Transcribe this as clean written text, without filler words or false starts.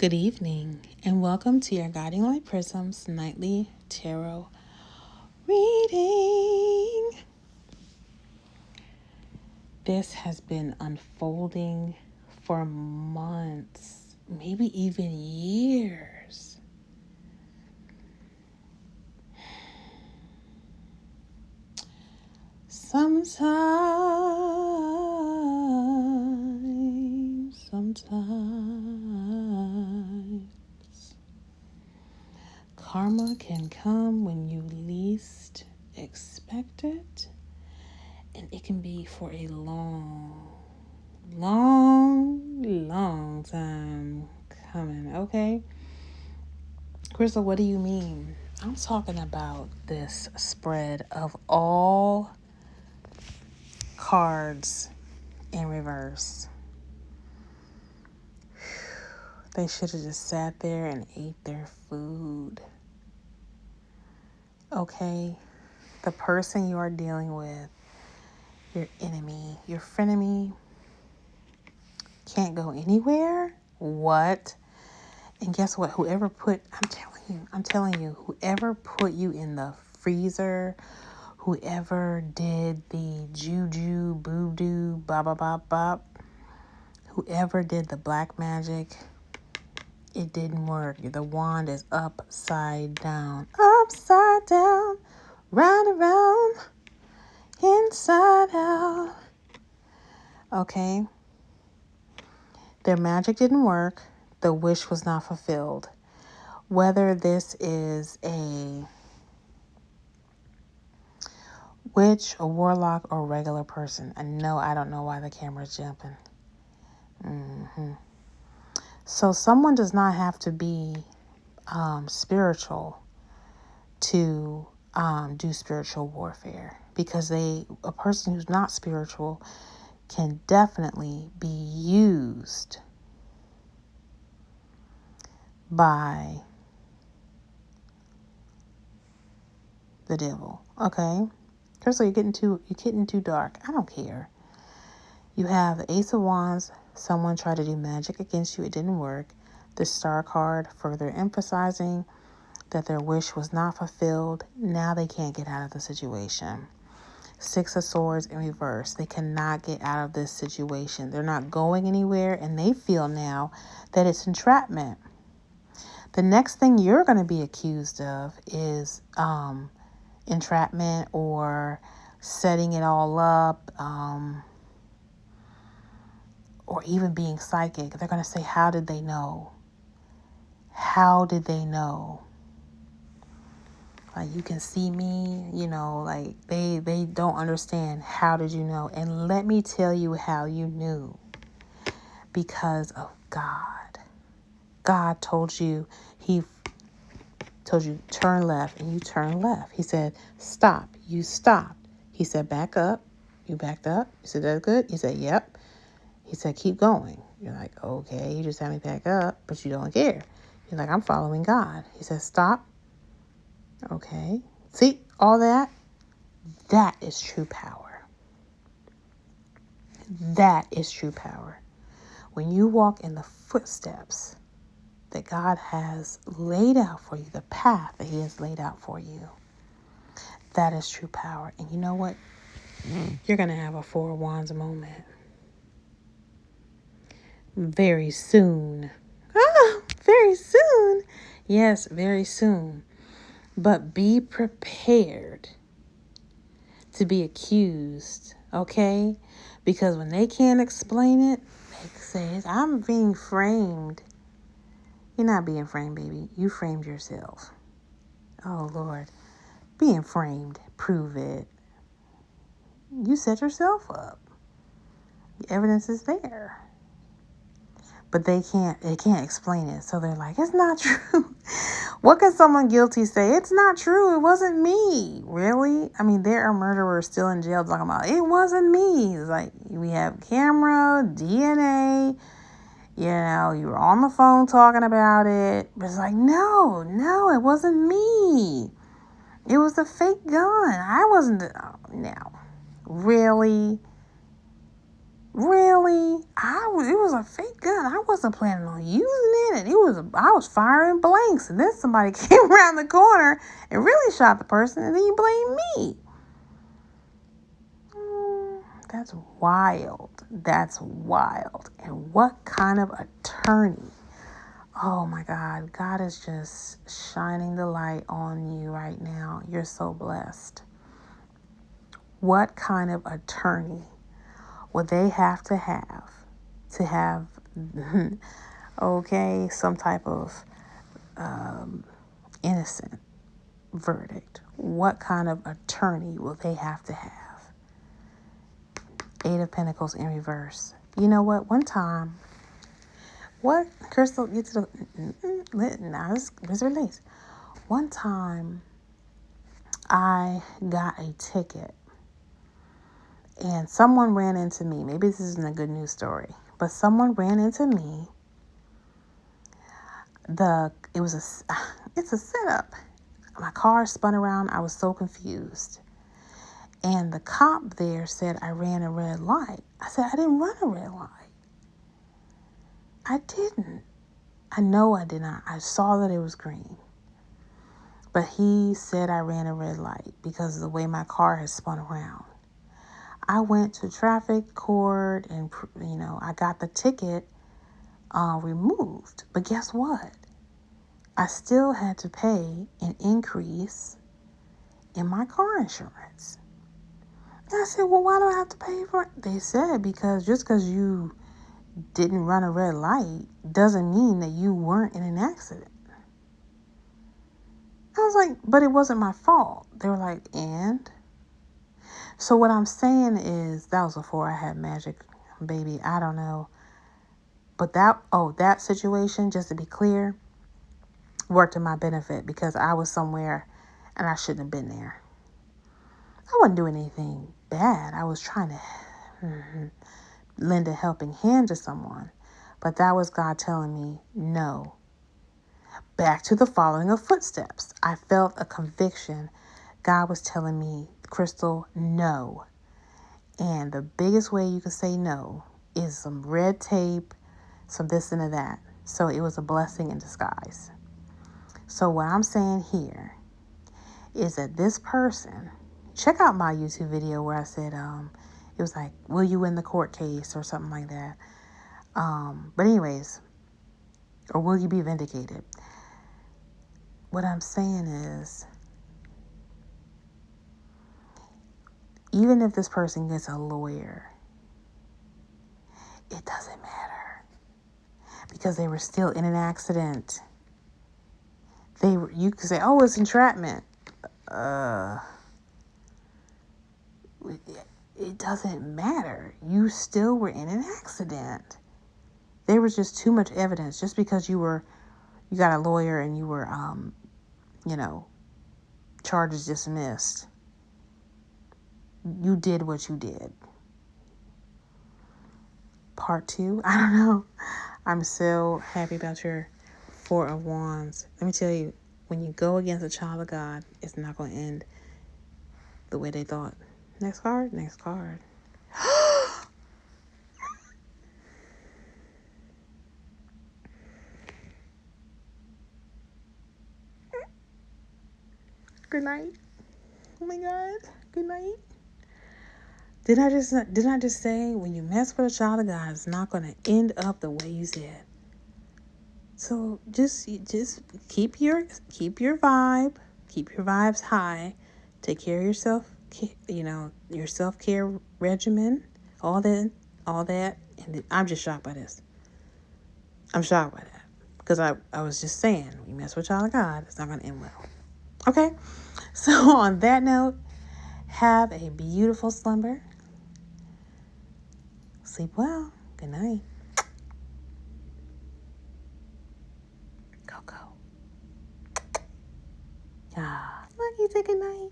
Good evening, and welcome to your Guiding Light Prisms Nightly Tarot Reading. This has been unfolding for months, maybe even years. Sometimes karma can come when you least expect it, and it can be for a long time coming, okay? Crystal, what do you mean? I'm talking about this spread of all cards in reverse. They should have just sat there and ate their food. Okay? The person you are dealing with, your enemy, your frenemy, can't go anywhere? What? And guess what? I'm telling you, whoever put you in the freezer, whoever did the juju, voodoo, bop, whoever did the black magic, it didn't work. The wand is upside down, round and round, inside out. Okay? Their magic didn't work. The wish was not fulfilled. Whether this is a witch, a warlock, or a regular person. I don't know why the camera's jumping. So someone does not have to be spiritual to do spiritual warfare, because a person who's not spiritual can definitely be used by the devil. Okay? Crystal, you're getting too dark. I don't care. You have the Ace of Wands. Someone tried to do magic against you. It didn't work. The Star card further emphasizing that their wish was not fulfilled. Now they can't get out of the situation. Six of Swords in reverse. They cannot get out of this situation. They're not going anywhere, and they feel now that it's entrapment. The next thing you're going to be accused of is entrapment or setting it all up, or even being psychic. They're going to say, how did they know? How did they know? Like, you can see me, like they don't understand. How did you know? And let me tell you how you knew. Because of God. God told you, turn left, and you turn left. He said, stop. You stopped. He said, back up. You backed up. You said, that's good. You said, yep. He said, keep going. You're like, okay, you just had me back up, but you don't care. You're like, I'm following God. He says, stop. Okay. See, all that? That is true power. That is true power. When you walk in the footsteps that God has laid out for you, the path that He has laid out for you, that is true power. And you know what? You're going to have a Four of Wands moment. Very soon. Very soon. Yes, very soon. But be prepared to be accused, okay? Because when they can't explain it, they say, I'm being framed. You're not being framed, baby. You framed yourself. Oh, Lord. Being framed. Prove it. You set yourself up. The evidence is there. But they can't explain it. So they're like, it's not true. What can someone guilty say? It's not true. It wasn't me. Really? I mean, there are murderers still in jail talking about, it wasn't me. It's like, we have camera, DNA, you were on the phone talking about it. But it's like, no, it wasn't me. It was a fake gun. I wasn't. No. Really? Really? It was a fake gun. I wasn't planning on using it, and I was firing blanks, and then somebody came around the corner and really shot the person, and then you blame me. That's wild. That's wild. And what kind of attorney? Oh my God. God is just shining the light on you right now. You're so blessed. What kind of attorney would they have, okay, some type of innocent verdict? What kind of attorney will they have to have? Eight of Pentacles in reverse. You know what? One time, what? Crystal, get to the, now let's release. One time, I got a ticket, and someone ran into me. Maybe this isn't a good news story, but someone ran into me. It's a setup. My car spun around. I was so confused. And the cop there said I ran a red light. I said, I didn't run a red light. I didn't. I know I did not. I saw that it was green. But he said I ran a red light because of the way my car has spun around. I went to traffic court and, I got the ticket removed. But guess what? I still had to pay an increase in my car insurance. And I said, well, why do I have to pay for it? They said, because just because you didn't run a red light doesn't mean that you weren't in an accident. I was like, but it wasn't my fault. They were like, and? So what I'm saying is, that was before I had Magic Baby. I don't know. But that situation, just to be clear, worked in my benefit because I was somewhere and I shouldn't have been there. I wasn't doing anything bad. I was trying to lend a helping hand to someone. But that was God telling me, no. Back to the following of footsteps. I felt a conviction. God was telling me, Crystal, no. And the biggest way you can say no is some red tape, some this and that. So it was a blessing in disguise. So what I'm saying here is that this person, check out my YouTube video where I said, it was like, will you win the court case or something like that. But anyways, or will you be vindicated? What I'm saying is, even if this person gets a lawyer, it doesn't matter because they were still in an accident. You could say, oh, it's entrapment. It doesn't matter. You still were in an accident. There was just too much evidence. Just because you got a lawyer and you were, charges dismissed. You did what you did. Part 2, I don't know. I'm so happy about your 4 of Wands. Let me tell you, when you go against a child of God, it's not going to end the way they thought. Next card. Good night. Oh my God. Good night. Did I just say when you mess with a child of God, it's not going to end up the way you said? So just keep your vibe, keep your vibes high, take care of yourself, your self-care regimen, all that. And I'm just shocked by this. I'm shocked by that because I was just saying, when you mess with a child of God, it's not going to end well. Okay, so on that note, have a beautiful slumber. Sleep well. Good night. Go. Look, you say good night.